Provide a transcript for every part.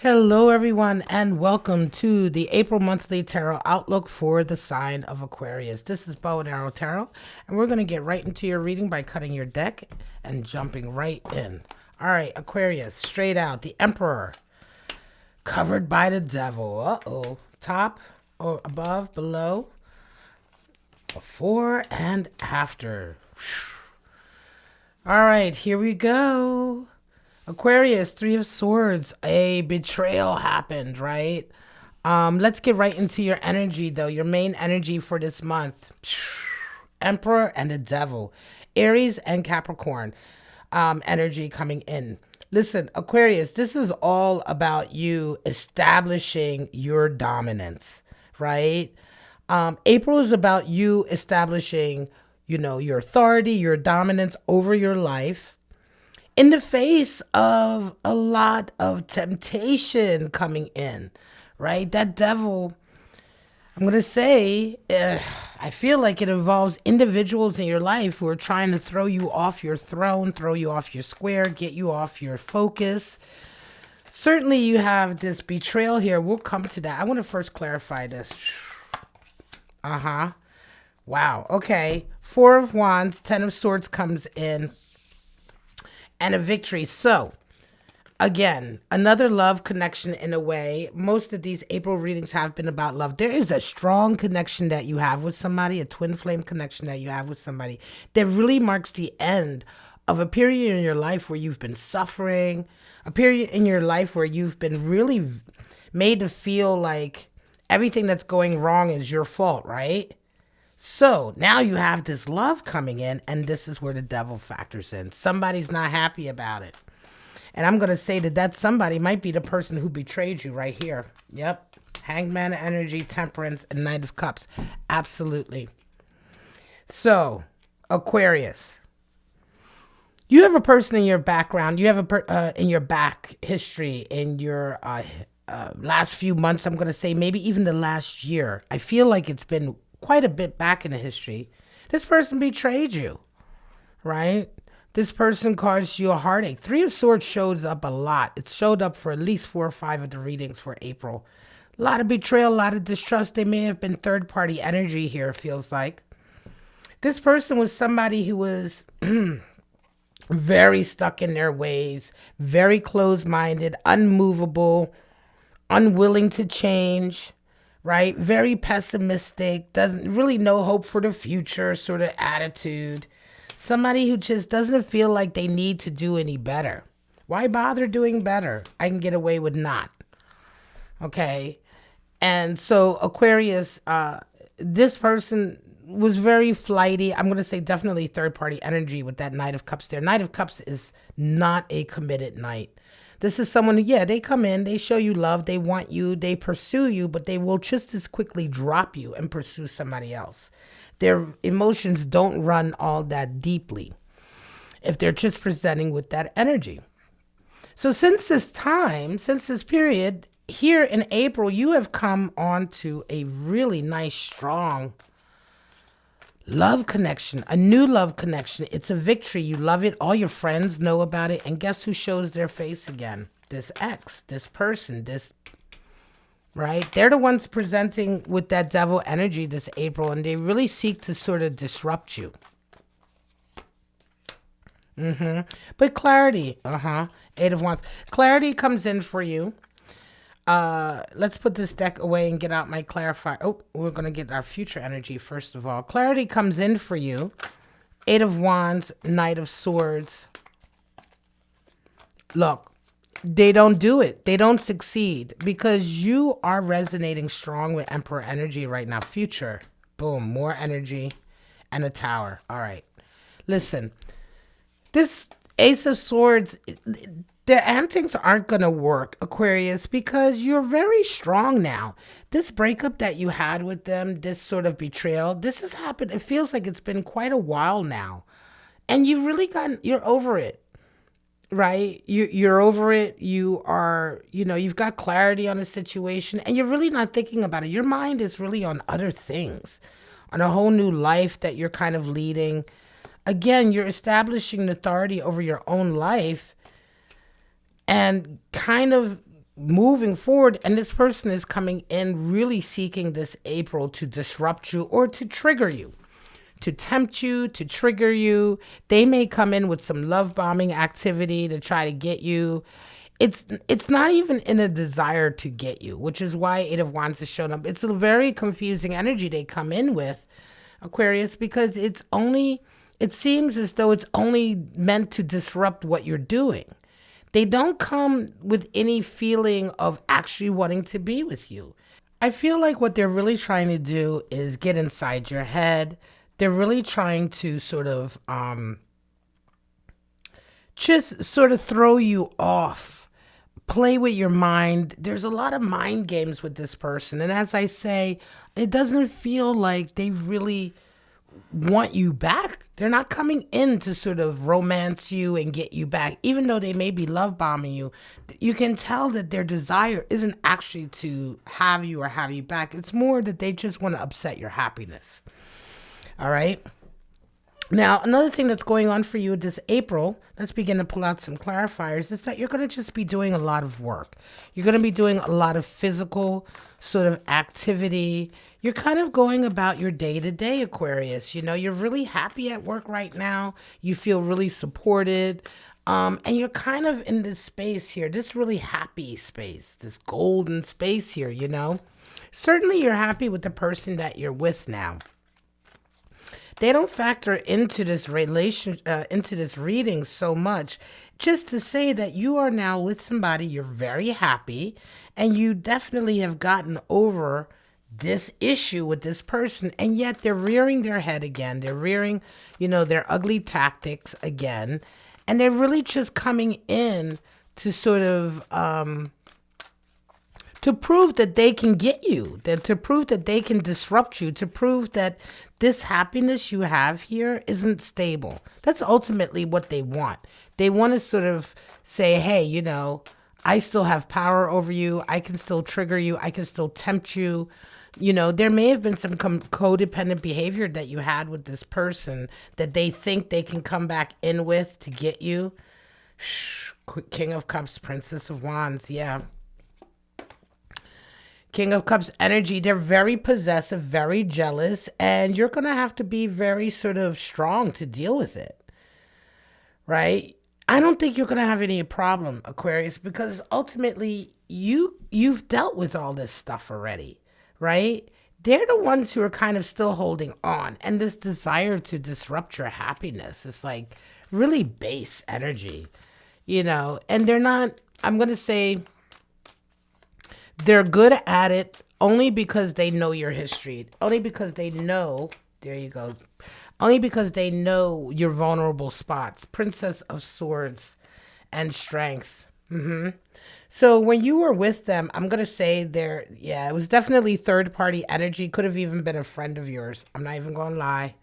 Hello, everyone, and welcome to the April monthly tarot outlook for the sign of Aquarius. This is Bow and Arrow Tarot, and we're going to get right into your reading by cutting your deck and jumping right in. All right, Aquarius, straight out, the Emperor, covered by the Devil. Uh-oh. Top or above, below, before and after. All right, here we go. Aquarius, Three of Swords, a betrayal happened, right? Let's get right into your energy, though. Your main energy for this month. Emperor and the Devil. Aries and Capricorn energy coming in. Listen, Aquarius, this is all about you establishing your dominance, right? April is about you establishing, your authority, your dominance over your life in the face of a lot of temptation coming in, right? That devil, I'm going to say, I feel like it involves individuals in your life who are trying to throw you off your throne, throw you off your square, get you off your focus. Certainly you have this betrayal here. We'll come to that. I want to first clarify this. Wow. Okay. Four of Wands, Ten of Swords comes in, and a victory. So, again, another love connection in a way. Most of these April readings have been about love. There is a strong connection that you have with somebody, a twin flame connection that you have with somebody that really marks the end of a period in your life where you've been suffering, a period in your life where you've been really made to feel like everything that's going wrong is your fault, right? So now you have this love coming in, and this is where the devil factors in. Somebody's not happy about it. And I'm going to say that somebody might be the person who betrayed you right here. Yep. Hangman energy, Temperance, and Knight of Cups. Absolutely. So, Aquarius, you have a person in your background. You have in your back history, in your last few months, I'm going to say maybe even the last year. I feel like it's been quite a bit back in the history. This person betrayed you, right? This person caused you a heartache. Three of Swords shows up a lot. It showed up for at least 4 or 5 of the readings for April. A lot of betrayal, a lot of distrust. They may have been third-party energy here, it feels like. This person was somebody who was very stuck in their ways, very closed-minded, unmovable, unwilling to change, right? Very pessimistic, doesn't really know hope for the future sort of attitude. Somebody who just doesn't feel like they need to do any better. Why bother doing better? I can get away with not. Okay. And so Aquarius, this person was very flighty. I'm going to say definitely third party energy with that Knight of Cups there. Knight of Cups is not a committed knight. This is someone, yeah, they come in, they show you love, they want you, they pursue you, but they will just as quickly drop you and pursue somebody else. Their emotions don't run all that deeply if they're just presenting with that energy. So since this time, since this period, here in April, you have come on to a really nice, strong love connection, a new love connection. It's a victory. You love it. All your friends know about it. And guess who shows their face again? This ex, this person, right? They're the ones presenting with that devil energy this April, and they really seek to sort of disrupt you. But clarity, Eight of Wands. Clarity comes in for you. Let's put this deck away and get out my clarifier. Oh, we're going to get our future energy first of all. Clarity comes in for you. Eight of Wands, Knight of Swords. Look, they don't do it. They don't succeed because you are resonating strong with Emperor energy right now. Future, boom, more energy and a Tower. All right. Listen, this Ace of Swords, the antics aren't going to work, Aquarius, because you're very strong now. This breakup that you had with them, this sort of betrayal, this has happened. It feels like it's been quite a while now. And you've really you're over it, right? You're over it. You are, you've got clarity on the situation and you're really not thinking about it. Your mind is really on other things, on a whole new life that you're kind of leading. Again, you're establishing authority over your own life and kind of moving forward, and this person is coming in really seeking this April to disrupt you or to trigger you, to tempt you, to trigger you. They may come in with some love bombing activity to try to get you. It's not even in a desire to get you, which is why Eight of Wands has shown up. It's a very confusing energy they come in with, Aquarius, because it seems as though it's only meant to disrupt what you're doing. They don't come with any feeling of actually wanting to be with you. I feel like what they're really trying to do is get inside your head. They're really trying to sort of just sort of throw you off, play with your mind. There's a lot of mind games with this person. And as I say, it doesn't feel like they really want you back. They're not coming in to sort of romance you and get you back. Even though they may be love bombing you, you can tell that their desire isn't actually to have you or have you back. It's more that they just want to upset your happiness. All right. Now, another thing that's going on for you this April, let's begin to pull out some clarifiers, is that you're going to just be doing a lot of work. You're going to be doing a lot of physical sort of activity. You're kind of going about your day-to-day, Aquarius. You know, you're really happy at work right now. You feel really supported. And you're kind of in this space here, this really happy space, this golden space here, you know. Certainly you're happy with the person that you're with now. They don't factor into this into this reading so much, just to say that you are now with somebody, you're very happy, and you definitely have gotten over this issue with this person, and yet they're rearing their head again. They're rearing, you know, their ugly tactics again, and they're really just coming in to sort of to prove that they can get you, that to prove that they can disrupt you, to prove that this happiness you have here isn't stable. That's ultimately what they want. They want to sort of say, hey, you know, I still have power over you. I can still trigger you. I can still tempt you. You know, there may have been some codependent behavior that you had with this person that they think they can come back in with to get you. King of Cups, Princess of Wands, yeah. King of Cups energy, they're very possessive, very jealous, and you're going to have to be very sort of strong to deal with it, right? I don't think you're going to have any problem, Aquarius, because ultimately you've dealt with all this stuff already, right? They're the ones who are kind of still holding on, and this desire to disrupt your happiness is like really base energy, you know, and they're not, I'm going to say, they're good at it only because they know your history, only because they know, there you go, only because they know your vulnerable spots. Princess of Swords and Strength. So when you were with them, I'm going to say it was definitely third party energy. Could have even been a friend of yours. I'm not even going to lie.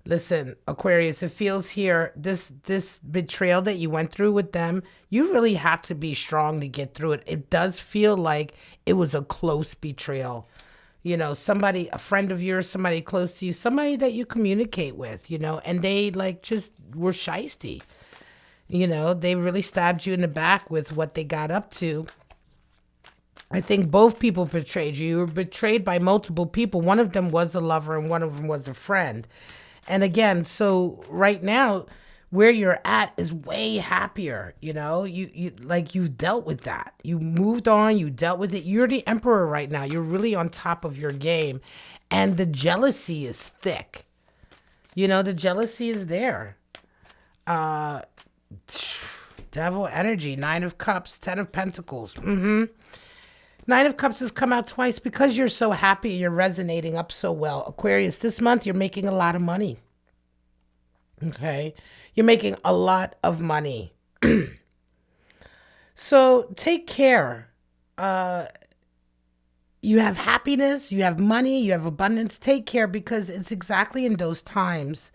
Listen, Aquarius, it feels here, this betrayal that you went through with them, you really had to be strong to get through it. It does feel like it was a close betrayal. You know, somebody, a friend of yours, somebody close to you, somebody that you communicate with, you know, and they like just were shisty. You know, they really stabbed you in the back with what they got up to. I think both people betrayed you. You were betrayed by multiple people. One of them was a lover and one of them was a friend. And again, so right now, where you're at is way happier. You know, you like you've dealt with that. You moved on. You dealt with it. You're the emperor right now. You're really on top of your game, and the jealousy is thick. You know, the jealousy is there. Devil energy, 9 of Cups, 10 of Pentacles. 9 of Cups has come out twice because you're so happy. You're resonating up so well. Aquarius, this month you're making a lot of money. Okay? You're making a lot of money. So take care. You have happiness, you have money, you have abundance. Take care, because it's exactly in those times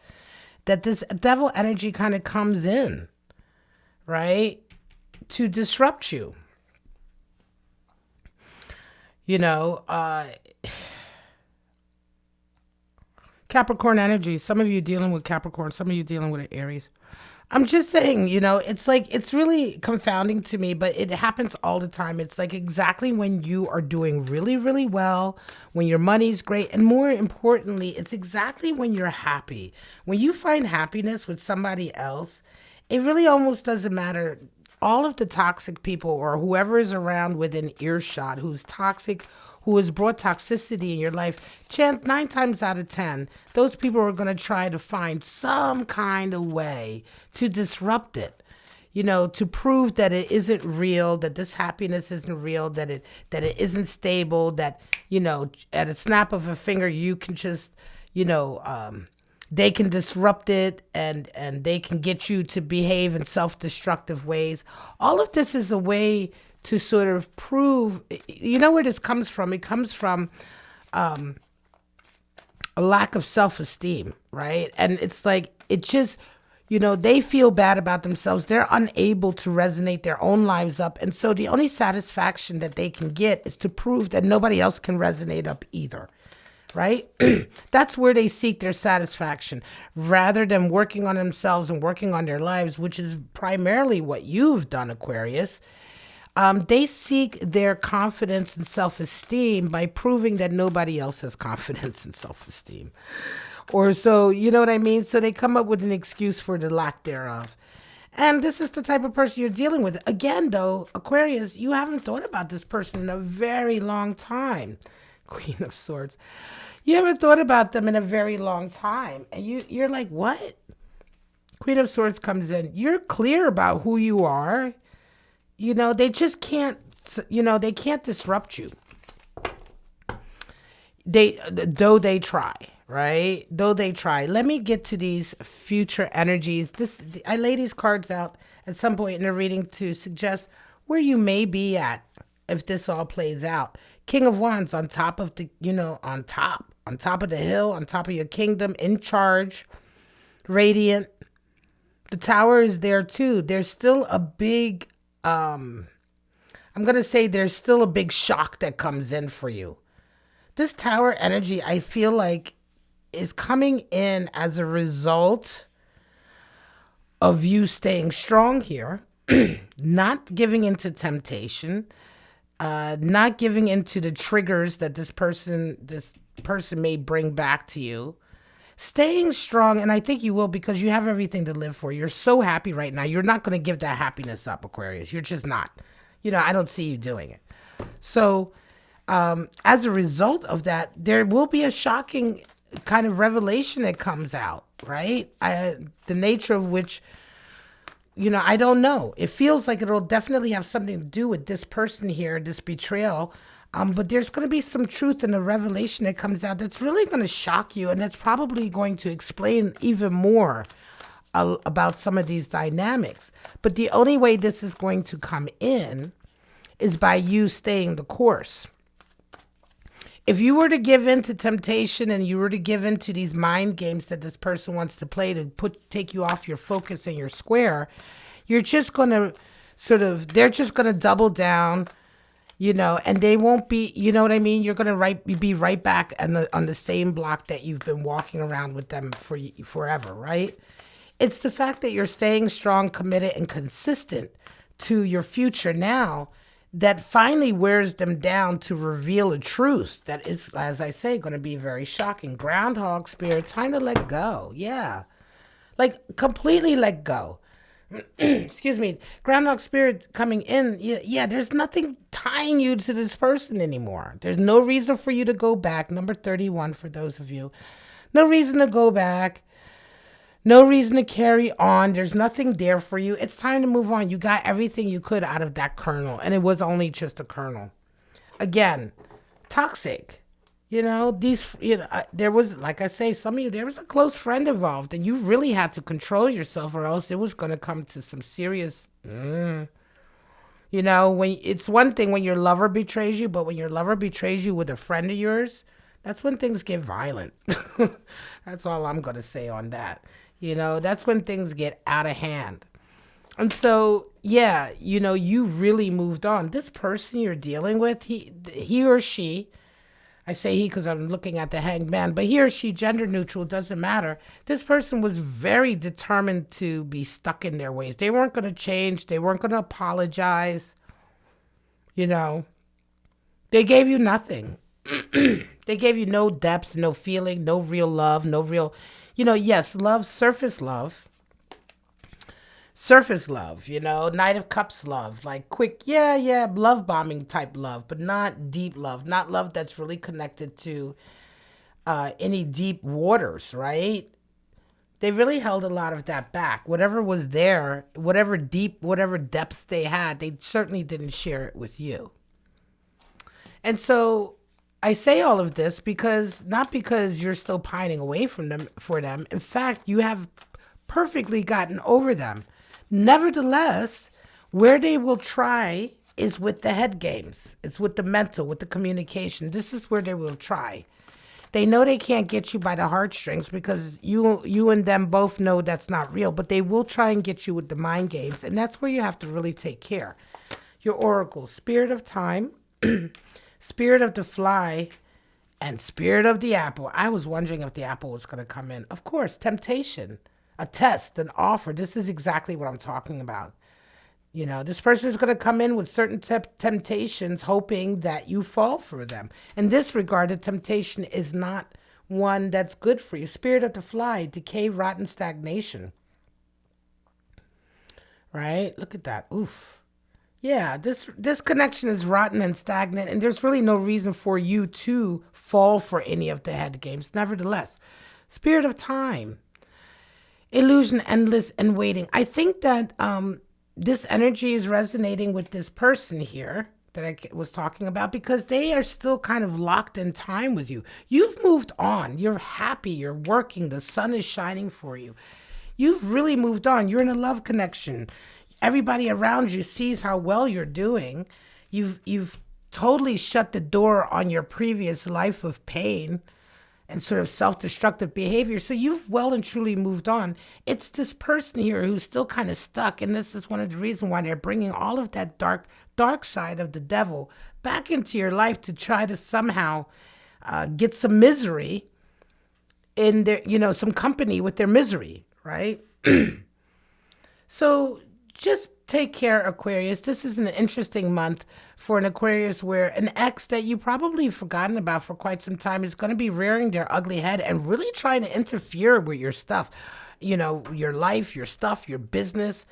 that this devil energy kind of comes in, right? To disrupt you. You know, Capricorn energy. Some of you dealing with Capricorn. Some of you dealing with Aries. I'm just saying, it's like, it's really confounding to me, but it happens all the time. It's like exactly when you are doing really, really well, when your money's great, and more importantly, it's exactly when you're happy. When you find happiness with somebody else, it really almost doesn't matter. All of the toxic people or whoever is around within earshot who's toxic, who has brought toxicity in your life, chance 9 times out of 10, those people are going to try to find some kind of way to disrupt it. To prove that it isn't real, that this happiness isn't real, that it isn't stable, that at a snap of a finger you can just, you know, they can disrupt it, and they can get you to behave in self-destructive ways. All of this is a way to sort of prove, where this comes from. It comes from a lack of self-esteem, right? And it's like, it just, they feel bad about themselves. They're unable to resonate their own lives up. And so the only satisfaction that they can get is to prove that nobody else can resonate up either, right? That's where they seek their satisfaction rather than working on themselves and working on their lives, which is primarily what you've done, Aquarius. They seek their confidence and self-esteem by proving that nobody else has confidence and self-esteem. Or so, you know what I mean? So they come up with an excuse for the lack thereof. And this is the type of person you're dealing with. Again, though, Aquarius, you haven't thought about this person in a very long time. Queen of Swords. You haven't thought about them in a very long time. And you're like, what? Queen of Swords comes in. You're clear about who you are. They just can't, they can't disrupt you. Though they try, right? Though they try. Let me get to these future energies. I lay these cards out at some point in the reading to suggest where you may be at if this all plays out. King of Wands on top of the, on top of the hill, on top of your kingdom, in charge, radiant. The Tower is there too. There's still a big, I'm going to say there's still a big shock that comes in for you. This Tower energy, I feel like, is coming in as a result of you staying strong here, not giving into temptation, not giving into the triggers that this person may bring back to you. Staying strong, and I think you will, because you have everything to live for. You're so happy right now. You're not going to give that happiness up, Aquarius. You're just not. I don't see you doing it. So as a result of that, there will be a shocking kind of revelation that comes out, right? The nature of which, I don't know. It feels like it'll definitely have something to do with this person here, this betrayal. But there's going to be some truth in the revelation that comes out that's really going to shock you, and that's probably going to explain even more about some of these dynamics. But the only way this is going to come in is by you staying the course. If you were to give in to temptation and you were to give in to these mind games that this person wants to play to take you off your focus and your square, you're just going to they're just going to double down, and they won't be, you know what I mean? You're going to be right back on the same block that you've been walking around with them for forever, right? It's the fact that you're staying strong, committed, and consistent to your future now that finally wears them down to reveal a truth that is, as I say, going to be very shocking. Groundhog Spirit, time to let go. Yeah. Like, completely let go. Excuse me. Groundhog Spirit coming in. Yeah, there's nothing tying you to this person anymore. There's no reason for you to go back. Number 31 for those of you. No reason to go back. No reason to carry on. There's nothing there for you. It's time to move on. You got everything you could out of that kernel, and it was only just a kernel. Again, toxic. There was, like I say, some of you, there was a close friend involved, and you really had to control yourself, or else it was going to come to some serious, when it's one thing when your lover betrays you, but when your lover betrays you with a friend of yours, that's when things get violent. That's all I'm going to say on that. That's when things get out of hand. And so, yeah, you really moved on. This person you're dealing with, he or she, I say he because I'm looking at the hanged man, but he or she, gender neutral, doesn't matter. This person was very determined to be stuck in their ways. They weren't going to change. They weren't going to apologize. You know, they gave you nothing. They gave you no depth, no feeling, no real love, no real, yes, love, surface love, Knight of Cups love, like quick, yeah, love bombing type love, but not deep love, not love that's really connected to any deep waters, right? They really held a lot of that back. Whatever was there, whatever depths they had, they certainly didn't share it with you. And so I say all of this because, not because you're still pining away from them for them. In fact, you have perfectly gotten over them. Nevertheless, where they will try is with the head games. It's with the mental, with the communication. This is where they will try. They know they can't get you by the heartstrings because you and them both know that's not real, but they will try and get you with the mind games, and that's where you have to really take care. Your oracle, Spirit of Time, Spirit of the Fly, and Spirit of the Apple. I was wondering if the apple was going to come in. Of course, temptation, a test, an offer. This is exactly what I'm talking about. This person is going to come in with certain temptations, hoping that you fall for them. In this regard, the temptation is not one that's good for you. Spirit of the Fly, decay, rotten, stagnation. Right? Look at that. Oof. Yeah, this connection is rotten and stagnant, and there's really no reason for you to fall for any of the head games. Nevertheless, Spirit of Time, illusion, endless, and waiting. I think that this energy is resonating with this person here that I was talking about because they are still kind of locked in time with you. You've moved on. You're happy. You're working. The sun is shining for you. You've really moved on. You're in a love connection. Everybody around you sees how well you're doing. You've totally shut the door on your previous life of pain and sort of self-destructive behavior. So you've well and truly moved on. It's this person here who's still kind of stuck. And this is one of the reasons why they're bringing all of that dark side of the devil back into your life to try to somehow get some misery in their, some company with their misery, right? So just take care, Aquarius. This is an interesting month for an Aquarius where an ex that you probably forgotten about for quite some time is going to be rearing their ugly head and really trying to interfere with your stuff, your life, your stuff, your business,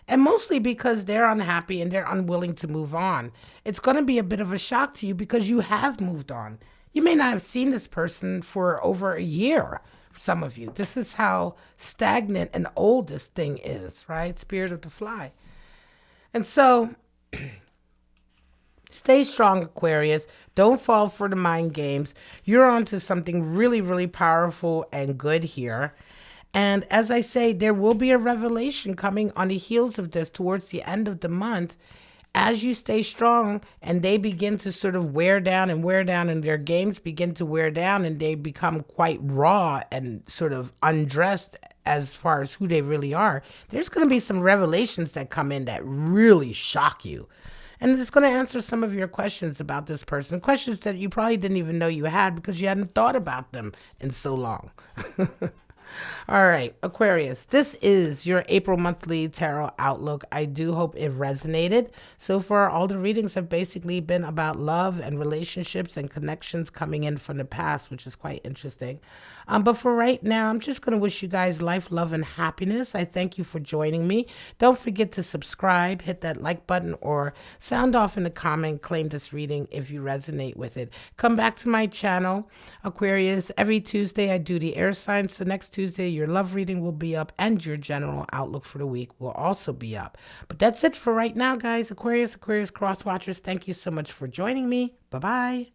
and mostly because they're unhappy and they're unwilling to move on. It's going to be a bit of a shock to you because you have moved on. You may not have seen this person for over a year. Some of you, this is how stagnant and old this thing is, right? Spirit of the Fly. And so stay strong, Aquarius. Don't fall for the mind games. You're onto something really, really powerful and good here. And as I say, there will be a revelation coming on the heels of this towards the end of the month. As you stay strong and they begin to sort of wear down and their games begin to wear down and they become quite raw and sort of undressed as far as who they really are, there's going to be some revelations that come in that really shock you. And it's going to answer some of your questions about this person, questions that you probably didn't even know you had because you hadn't thought about them in so long. All right, Aquarius, this is your April monthly tarot outlook. I do hope it resonated. So far, all the readings have basically been about love and relationships and connections coming in from the past, which is quite interesting. But for right now, I'm just going to wish you guys life, love, and happiness. I thank you for joining me. Don't forget to subscribe, hit that like button, or sound off in the comment, claim this reading if you resonate with it. Come back to my channel, Aquarius. Every Tuesday, I do the air signs. So next Tuesday, your love reading will be up and your general outlook for the week will also be up. But that's it for right now, guys. Aquarius cross watchers, thank you so much for joining me. Bye-bye.